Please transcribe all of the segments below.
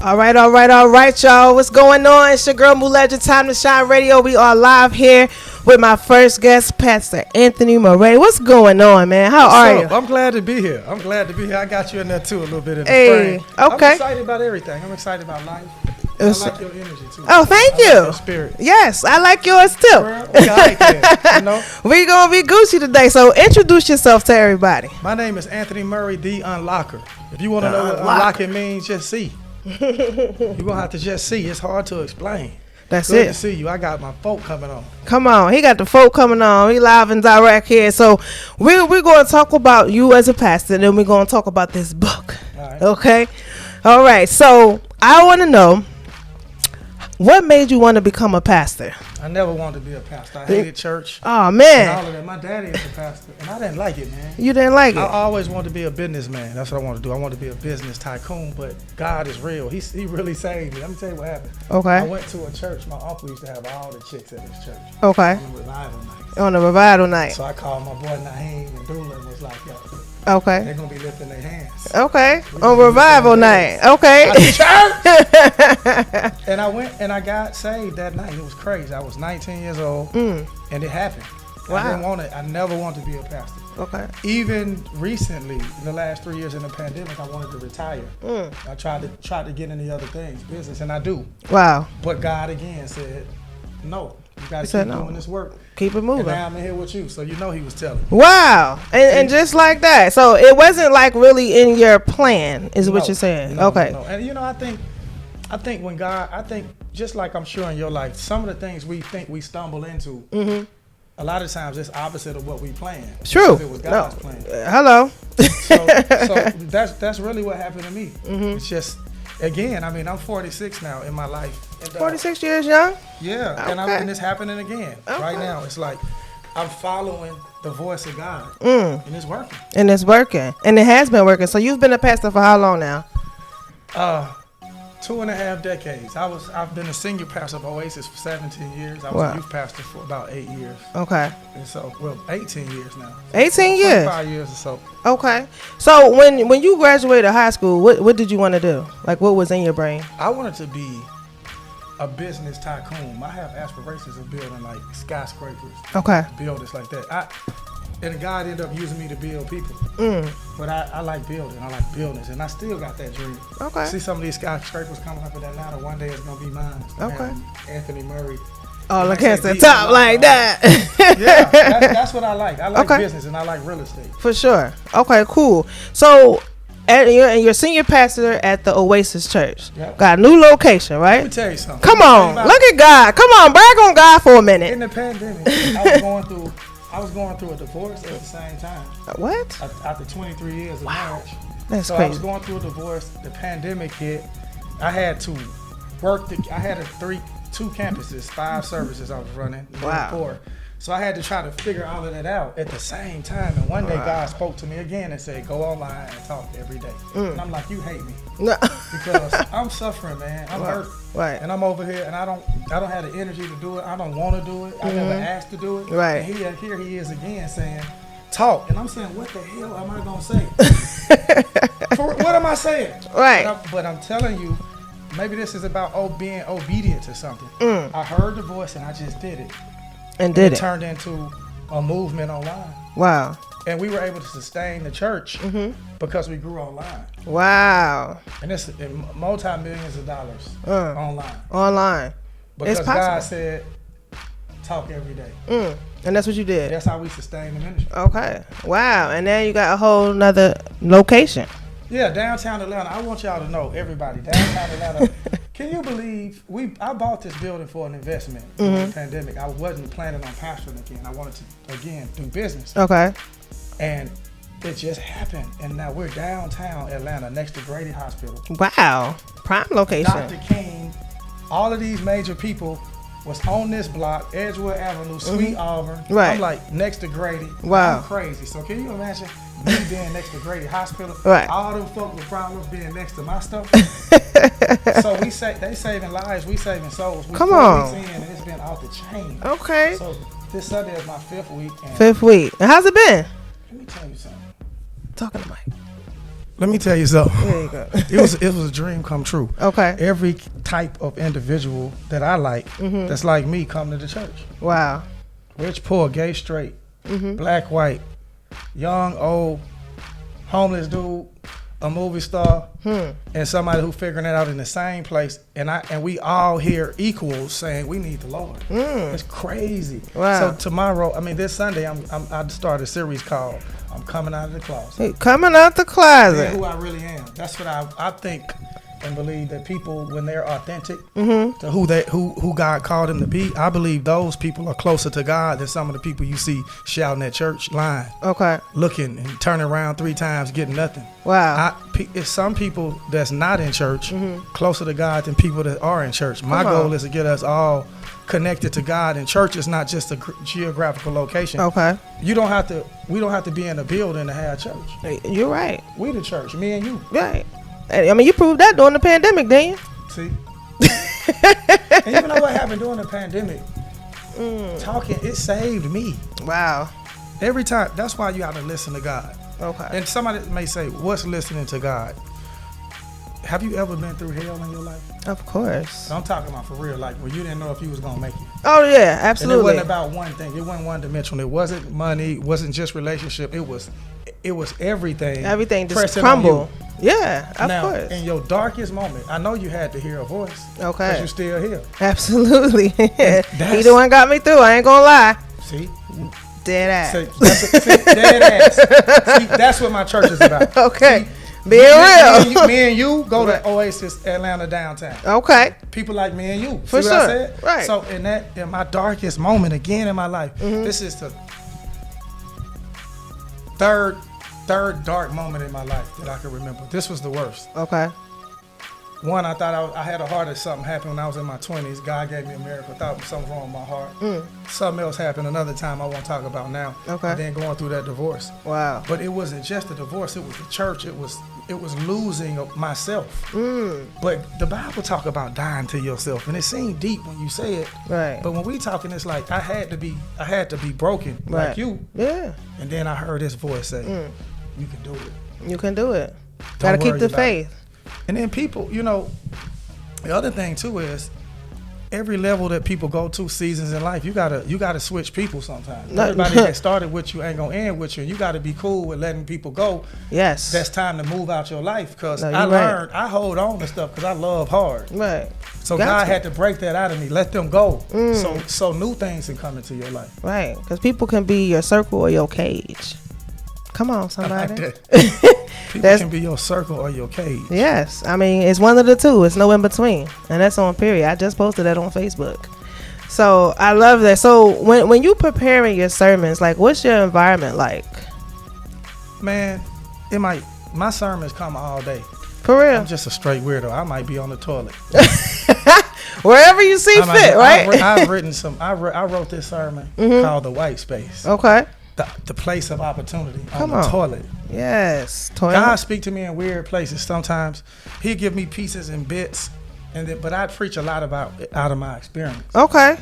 All right, y'all. What's going on? It's your girl Moo Legend, Time to Shine Radio. We are live here with my first guest, Pastor Anthony Murray. What's going on, man? How are you? I'm glad to be here. I got you in there too a little bit in the Hey, frame. okay. I'm excited about everything. I'm excited about life. I like your energy too. Oh, thank I you. like your spirit. Yes, I like yours too. Girl, we all right there, you know? We gonna be Gucci today, so introduce yourself to everybody. My name is Anthony Murray, the Unlocker. If you want to know what unlocking means, just see. You're gonna have to just see. It's hard to explain. That's Good it. to see you. I got my folk coming on. Come on, he got the folk coming on. He live and direct here. So we're going to talk about you as a pastor, and then we're going to talk about this book. All right. Okay? All right. So I want to know, what made you want to become a pastor? I never wanted to be a pastor. I hated church. Oh, And man. all of that. My daddy is a pastor, and I didn't like it, man. You didn't like I it? always wanted to be a businessman. That's what I want to do. I want to be a business tycoon, but God is real. He really saved me. Let me tell you what happened. I Okay. went to a church. My uncle used to have all the chicks at his church Okay. on the revival nights. On the revival night. So I called my boy Naheem and Dula and was like, yo, Okay. they're going to be lifting their hands. Okay. On revival night. Okay. And I went and I got saved that night. It was crazy. I was 19 years old and it happened. Wow. I didn't want it. I never wanted to be a pastor. Okay. Even recently, in the last 3 years in the pandemic, I wanted to retire. I tried to get into other things, business, and I do. Wow. But God again said, no, you got to said keep no. doing this work. Keep it And moving. now I'm in here with you, so you know he was telling. Wow. And just like that. So it wasn't like really in your plan, is what No, you're saying. no, Okay. no. And you know, I think when God, just like I'm sure in your life, some of the things we think we stumble into, a lot of times it's opposite of what we planned. True. Because it was God's plan. Hello. So that's really what happened to me. It's just, again, I mean, I'm 46 now in my life. And, 46 years young? Yeah, Okay. and it's happening again. Okay. Right now, it's like I'm following the voice of God, and it's working. And it's working. And it has been working. So you've been a pastor for how long now? 2.5 decades. I've been a senior pastor of Oasis for 17 years. I was Wow. a youth pastor for about 8 years. Okay. And so, 18 years now. 18 years? 25 years or so. Okay. So when you graduated high school, what did you want to do? Like, what was in your brain? I wanted to be a business tycoon. I have aspirations of building like skyscrapers, Okay. buildings like that. And God ended up using me to build people. But I like building. I like buildings. And I still got that dream. Okay. See some of these skyscrapers coming up in Atlanta. One day it's going to be mine. Okay. Anthony Murray. Oh, When look I say at the be top a like lot, that. Yeah, that's what I like. I like Okay. business and I like real estate. For sure. Okay, cool. So you're senior pastor at the Oasis Church. Yep. Got a new location, Let right? me tell you something. Come on. Look at God. Come on, brag on God for a In minute. the pandemic, I was going through a divorce at the same time. What? After 23 years of marriage. That's So I was crazy. going through a divorce. The pandemic hit. I had to work. I had two campuses, 5 services I was running. Wow. 4. So I had to try to figure all of that out at the same time. And one day God spoke to me again and said, "Go online and talk every day." And I'm like, "You hate me No. because I'm suffering, man. I'm hurt, Right. and I'm over here, and I don't have the energy to do it. I don't want to do it. I never asked to do it. Right. And here he is again saying, "Talk." And I'm saying, "What the hell am I gonna say? What am I saying?" Right. But I'm telling you, maybe this is about being obedient to something. I heard the voice and I just did it. And did It it. turned into a movement online. Wow. And we were able to sustain the church because we grew online. Wow. And it's multi-millions of dollars online. Online. Because It's possible. God said, talk every day. And that's what you did. That's how we sustain the ministry. Okay. Wow. And then you got a whole nother location. Yeah, downtown Atlanta. I want y'all to know, everybody, downtown Atlanta. Can you believe I bought this building for an investment during the pandemic? I wasn't planning on pastoring again. I wanted to, again, do business. Okay. And it just happened. And now we're downtown Atlanta next to Grady Hospital. Wow. Prime location. Dr. King, all of these major people was on this block, Edgewood Avenue, Sweet Auburn. Right. I'm like next to Grady. Wow. I'm crazy. So can you imagine me being next to Grady Hospital? Right. All them folk with problems being next to my stuff. So they saving lives, we saving souls. We Come 4 on. weeks in and it's been off the chain. Okay. So this Sunday is my 5th week. And 5th week. And how's it been? let me tell you something. Talking to Mike. Let me tell you something. There you go. It was a dream come true. Okay. Every type of individual that I like, that's like me, come to the church. Wow. Rich, poor, gay, straight, black, white, young, old, homeless dude, a movie star, and somebody who figuring it out in the same place. And we all here equals saying we need the Lord. It's crazy. Wow. So tomorrow, this Sunday, I started a series called I'm Coming Out of the Closet. Hey, coming out the Being closet. who I really am. That's what I think and believe that people, when they're authentic to who God called them to be, I believe those people are closer to God than some of the people you see shouting at church line, Okay. looking and turning around 3 times, getting nothing. Wow. It's some people that's not in church closer to God than people that are in church. My goal is to get us all connected to God, and church is not just a geographical location. Okay. We don't have to be in a building to have church. You're right. We the church, me and you. Right. You proved that during the pandemic, didn't you? See? And you know what happened during the pandemic? Talking, it saved me. Wow. Every time. That's why you have to listen to God. Okay. And somebody may say, what's listening to God? Have you ever been through hell in your life? Of course. I'm talking about for real, like where you didn't know if you was going to make it. Oh, yeah, And it absolutely. wasn't about one thing. It wasn't one dimensional. It wasn't money. It wasn't just relationship. It was everything. Everything just pressing on crumbled. Yeah, of now, course. in your darkest moment, I know you had to hear a voice. Okay. But you're still here. Absolutely. He that's- the one got me through. I ain't gonna lie. See? Dead ass. See, dead ass. See, that's what my church is about. Okay. See, Being real. me and you go Right. to Oasis Atlanta downtown. Okay. People like me and you. For See what I sure. said? Right. So in my darkest moment again in my life, this is the third dark moment in my life that I can remember. This was the worst. Okay. One, I thought I had a heart attack. Something happened when I was in my 20s. God gave me a miracle. I thought something wrong with my heart. Something else happened another time I won't talk about now. Okay. And then going through that divorce. Wow. But it wasn't just a divorce. It was the church. It was losing of myself. But the Bible talk about dying to yourself, and it seemed deep when you say it. Right. But when we talking, it's like I had to be broken Right. like you. Yeah. And then I heard this voice say, "You can do it." You can do it. Gotta keep worry the about faith. And then people, the other thing too is every level that people go to, seasons in life, you gotta switch people sometimes. No. Everybody that started with you ain't gonna end with you. You gotta be cool with letting people go. Yes. That's time to move out your life, because No, I you're right. learned I hold on to stuff because I love hard. Right. So Got God to. had to break that out of me. Let them go. So new things can come into your life. Right. Because people can be your circle or your cage. Come on, I somebody. like that. People That's- can be your circle or your cage. Yes. It's one of the two. It's no in between. And that's on period. I just posted that on Facebook. So I love that. So when you preparing your sermons, like what's your environment like? Man, my sermons come all day. For real. I'm just a straight weirdo. I might be on the toilet. Wherever you see fit, right? I've written I wrote this sermon called The White Space. Okay. The place of opportunity Come on the on. toilet. Yes. God speak to me in weird places sometimes. He'll give me pieces and bits, but I preach a lot out of my experience. Okay.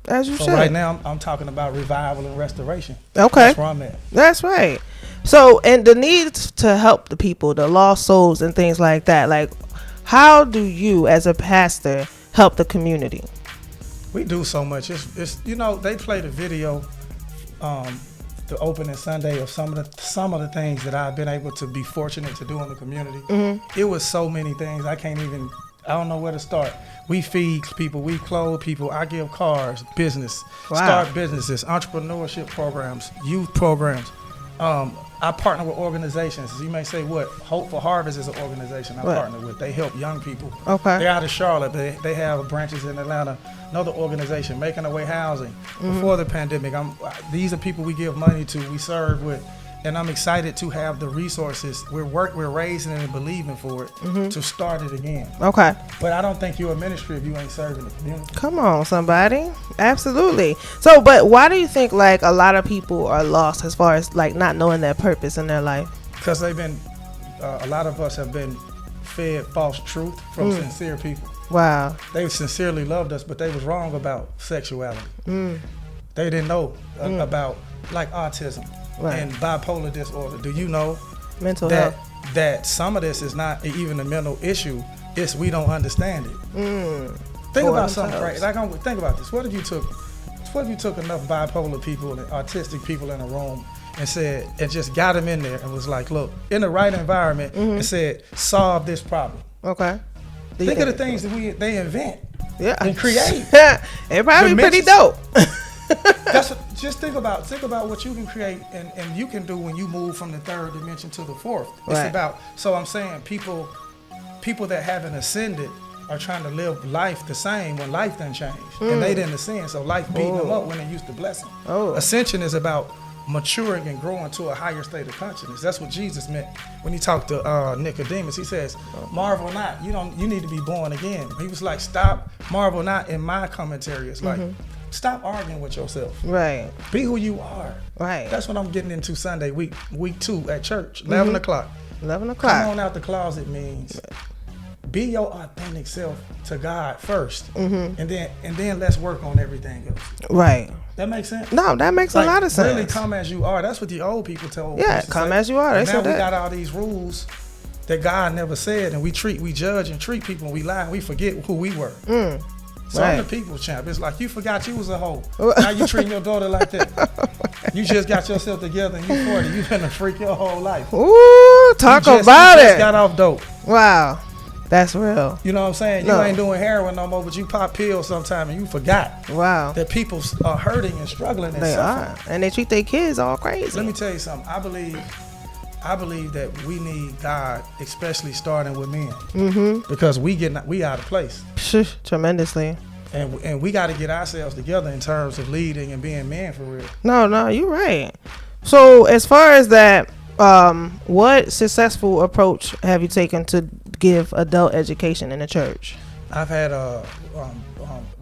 As you So should. right now I'm talking about revival and restoration. Okay. That's where I'm at. That's right. So, and the need to help the people, the lost souls and things like that, like how do you as a pastor help the community? We do so much. It's they played a video the opening Sunday of some of the things that I've been able to be fortunate to do in the community. It was so many things. I don't know where to start. We feed people, we clothe people, I give cars, business, Wow. start businesses, entrepreneurship programs, youth programs. I partner with organizations. You may say, what? Hope for Harvest is an organization I What? partner with. They help young people. Okay. They're out of Charlotte, but they have branches in Atlanta. Another organization, Making Away Housing. Before the pandemic, these are people we give money to, we serve with. And I'm excited to have the resources. We're raising and believing for it to start it again. Okay. But I don't think you're a ministry if you ain't serving the community. Come on, somebody. Absolutely. So, but why do you think like a lot of people are lost as far as like not knowing their purpose in their life? Because they've been, a lot of us have been fed false truth from sincere people. Wow. They sincerely loved us, but they was wrong about sexuality. They didn't know about like autism Right. and bipolar disorder. Do you know Mental that health. that some of this is not even a mental issue. It's we don't understand it. Think about something, right? Like, think about this. What if you took enough bipolar people and autistic people in a room and said, and just got them in there and was like, look, in the right environment, and said, solve this problem. Okay. Think of the things that they invent and create. It probably pretty dope. Just think about what you can create and you can do when you move from the third dimension to the fourth. It's about, so I'm saying people that haven't ascended are trying to live life the same when life done changed. And they didn't ascend, so life beating them up when they used to bless them. Ascension is about maturing and growing to a higher state of consciousness. That's what Jesus meant when he talked to Nicodemus. He says, marvel not, you need to be born again. He was like, stop, marvel not. In my commentary, it's like, stop arguing with yourself. Right. Be who you are. Right. That's what I'm getting into Sunday, week 2 at church, 11 o'clock. 11 o'clock. Come on out the closet means be your authentic self to God first, and then let's work on everything else. Right. That makes sense? No, that makes a lot of sense. Really come as you are. That's what the old people told. Yeah, come as you are. Now we got all these rules that God never said, and we judge and treat people, and we lie, and we forget who we were. So I'm the people's champ. It's like you forgot you was a hoe. Now you treating your daughter like that. You just got yourself together and you 40. You been a freak your whole life. Ooh, talk about it. You just got off dope. Wow. That's real. You know what I'm saying? You ain't doing heroin no more, but you pop pills sometime and you forgot. Wow. That people are hurting and struggling and suffering. And they treat their kids all crazy. Let me tell you something. I believe that we need God, especially starting with men, because we out of place. Tremendously. And we got to get ourselves together in terms of leading and being men for real. No, you're right. So as far as that, what successful approach have you taken to give adult education in the church? I've had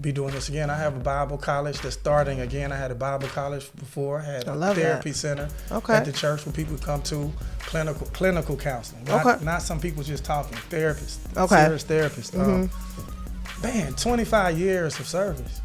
be doing this again. I have a Bible college that's starting again. I had a Bible college before. I had a therapy center at the church where people come to clinical counseling. Not some people just talking. Therapists. Serious therapists. Man, 25 years of service.